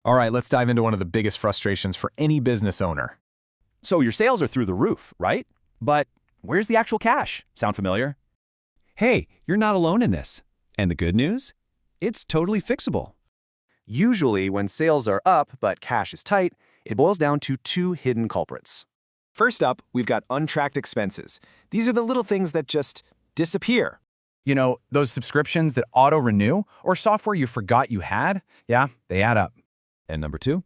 All right, let's dive into one of the biggest frustrations for any business owner. So your sales are through the roof, right? But where's the actual cash? Sound familiar? Hey, you're not alone in this. And the good news? It's totally fixable. Usually, when sales are up but cash is tight, it boils down to two hidden culprits. First up, we've got untracked expenses. These are the little things that just disappear. You know, those subscriptions that auto-renew or software you forgot you had? Yeah, they add up. And number two,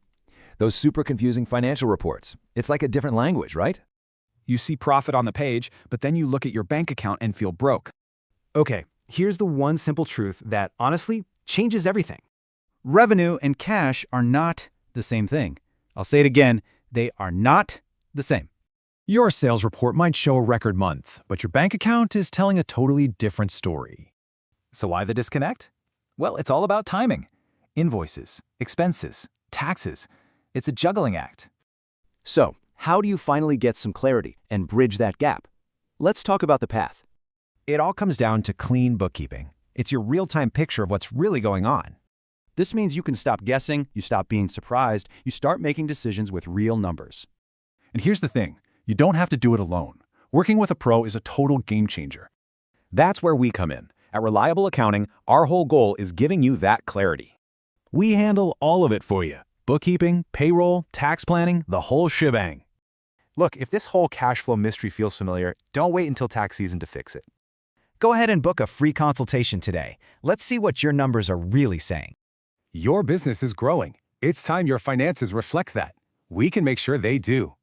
those super confusing financial reports. It's like a different language, right? You see profit on the page, but then you look at your bank account and feel broke. Okay, here's the one simple truth that, honestly, changes everything. Revenue and cash are not the same thing. I'll say it again, they are not the same. Your sales report might show a record month, but your bank account is telling a totally different story. So why the disconnect? Well, it's all about timing. Invoices, expenses, taxes. It's a juggling act. So, how do you finally get some clarity and bridge that gap? Let's talk about the path. It all comes down to clean bookkeeping. It's your real-time picture of what's really going on. This means you can stop guessing, you stop being surprised, you start making decisions with real numbers. And here's the thing, you don't have to do it alone. Working with a pro is a total game changer. That's where we come in. At Reliable Accounting, our whole goal is giving you that clarity. We handle all of it for you. Bookkeeping, payroll, tax planning, the whole shebang. Look, if this whole cash flow mystery feels familiar, don't wait until tax season to fix it. Go ahead and book a free consultation today. Let's see what your numbers are really saying. Your business is growing. It's time your finances reflect that. We can make sure they do.